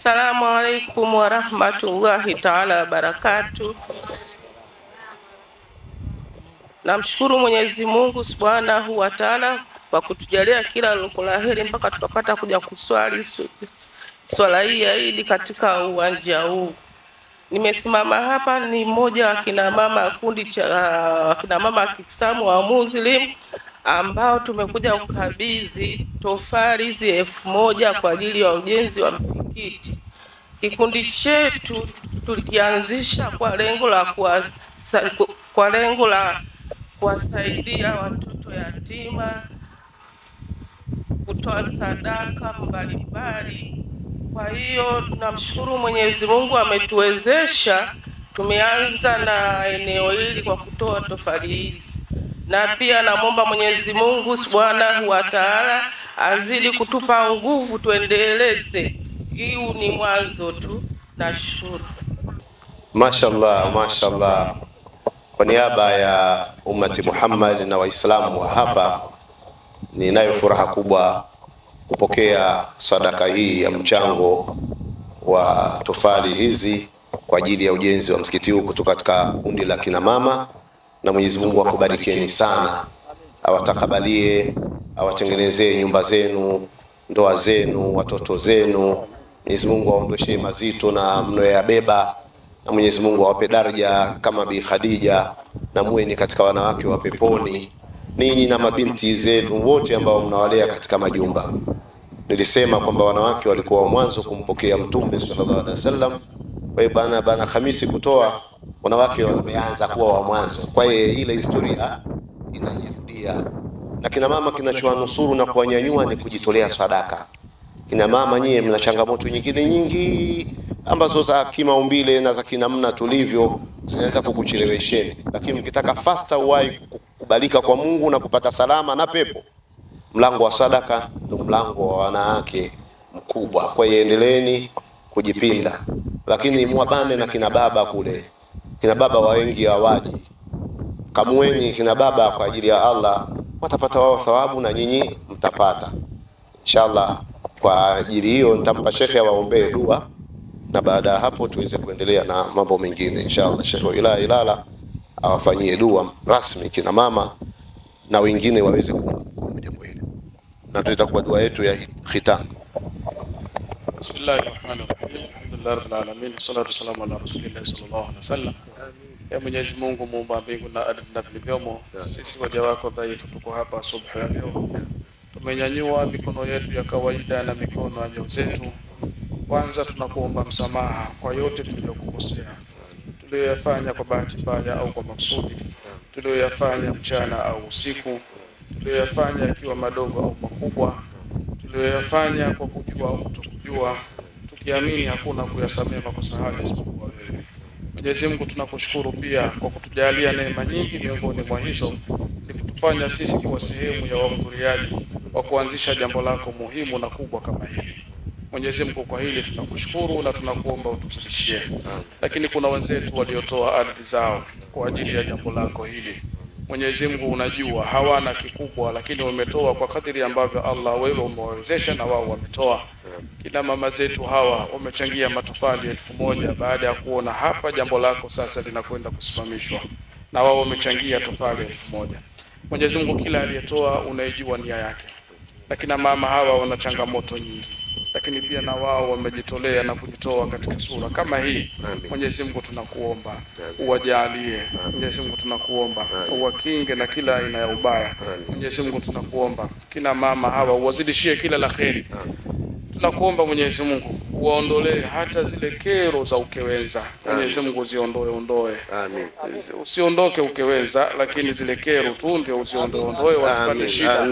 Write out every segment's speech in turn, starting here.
Assalamu alaikum warahmatullahi taala wabarakatuh. Namshukuru Mwenyezi Mungu Subhanahu wa Ta'ala kwa kutujalia kila la heri mpaka tukapata kuja kuswali swala hii ya Eid katika uwanja huu. Nimesimama hapa ni mmoja wa kina mama, kundi cha kina mama Kiislamu wa Muslim ambao tumekuja kukabidhi tofali hizi 1000 kwa ajili ya ujenzi wa msikiti. Kikundi chetu tulikianzisha kwa lengo la kuwasaidia watoto yatima, kutoa sadaka mbalimbali. Kwa hiyo tunamshukuru Mwenyezi Mungu ametuwezesha, tumeanza na eneo hili kwa kutoa tofali hizi, na pia namwomba Mwenyezi Mungu Subhanahu wa Ta'ala azidi kutupa nguvu tuendeleze. Hii ni mwanzo tu. Nashukuru. Mashallah, mashallah. Kwa niaba ya ummati Muhammad na Waislamu wa hapa, ninayo furaha kubwa kupokea sadaka hii ya mchango wa tofali hizi kwa ajili ya ujenzi wa msikiti huu kutoka katika kundi la kina mama, na Mwenyezi Mungu akubarikieni sana, awatakabalie, awatengenezee nyumba zenu, ndoa zenu, watoto zenu. Mwenyezi Mungu aondoshe mazito na mnayoyabeba, na Mwenyezi Mungu awape daraja kama Bi Khadija, na muwe ni katika wanawake wa peponi, ninyi na mabinti zenu wote ambao mnawalea katika majumba. Nilisema kwamba wanawake walikuwa wa mwanzo kumpokea Mtume sallallahu alaihi wasallam. Kwa hiyo bana Hamisi kutoa, wanawake wameanza kuwa wa mwanzo. Kwa hiyo ile historia inajirudia. Na kina mama, kinachowanusuru na kuwanyanyua ni kujitolea sadaka. Kina mama nyie mna changamoto nyingine nyingi ambazo za kimaumbile na za kinamna tulivyo zinaweza kukuchelewesheni, lakini mkitaka faster uwai kubalika kwa Mungu na kupata salama na pepo, mlango wa sadaka ndio mlango wa wanawake mkubwa. Kwa hiyo endeleeni kujipinda, lakini mwabane na kina baba kule. Kina baba wengi hawaji, kamueni kina baba kwa ajili ya Allah, watapata wao thawabu na nyinyi mtapata inshallah. Kwa ajili hiyo nitampa shekhe awaombee dua, na baada ya hapo tuweze kuendelea na mambo mengine inshallah. Shekhe wa wilaya Ilala awafanyie dua rasmi kina mama na wengine waweze kuunga jambo hili, na tutakuwa dua yetu ya khitam. Bismillahirrahmanirrahim. Alhamdulillahi rabbil alamin, salatu wassalamu ala rasulillah sallallahu alaihi wasallam. Ya Mwenyezi Mungu muumba mbingu na ardhi na vilivyomo, sisi waja wako dhaifu tuko hapa asubuhi ya leo. Tumenyanyua mikono yetu ya kawaida na mikono ya nyoyo zetu. Kwanza tunakuomba msamaha kwa yote tuliyokukosea, tuliyoyafanya kwa bahati mbaya au kwa makusudi, tuliyoyafanya mchana au usiku, tuliyoyafanya yakiwa madogo au makubwa, tuliyoyafanya kwa kujua au kutokujua, tukiamini hakuna kuyasamehe makosa haya isipokuwa wewe. Mwenyezi Mungu, tunakushukuru pia kwa kutujalia neema nyingi. Miongoni mwa hizo ni kutufanya sisi kuwa sehemu ya wahudhuriaji wa kuanzisha jambo lako muhimu na kubwa kama hili. Mwenyezi Mungu, kwa hili tunakushukuru na tunakuomba utuzidishie. Lakini kuna wenzetu waliotoa ardhi zao kwa ajili ya jambo lako hili. Mwenyezi Mungu, unajua hawana kikubwa, lakini wametoa kwa kadiri ambavyo Allah wewe umewawezesha, na wao wametoa. Kina mama zetu hawa wamechangia matofali 1000 baada ya kuona hapa jambo lako sasa linakwenda kusimamishwa, na wao wamechangia tofali 1000. Mwenyezi Mungu, kila aliyetoa unaijua nia yake, lakini mama hawa wana changamoto nyingi, lakini pia na wao wamejitolea na kujitoa katika sura kama hii. Mwenyezi Mungu, tunakuomba uwajalie. Mwenyezi Mungu, tunakuomba uwakinge na kila aina ya ubaya. Mwenyezi Mungu, tunakuomba kina mama hawa uwazidishie kila la kheri. Tunakuomba Mwenyezi Mungu uwaondolee hata zile kero za ukewenza. Mwenyezi Mungu ondoe. Amin. Usiondoke ukewenza, lakini zile kero tu ndio ondoe, wasipate shida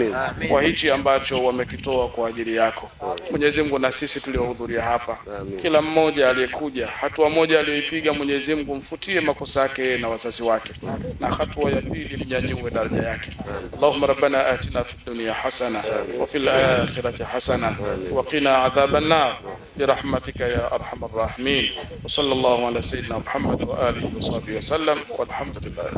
kwa hichi ambacho wamekitoa kwa ajili yako. Mwenyezi Mungu, na sisi tuliohudhuria hapa, kila mmoja aliyekuja, hatua moja aliyoipiga, Mwenyezi Mungu mfutie makosa yake na wazazi wake, na hatua ya pili mnyanyue daraja yake. Allahumma rabbana atina fid dunya hasana wa fil akhirati hasana wa qina adhaban nar برحمتك يا أرحم الراحمين. وصلى الله على سيدنا محمد وآله وصحبه وسلم والحمد لله.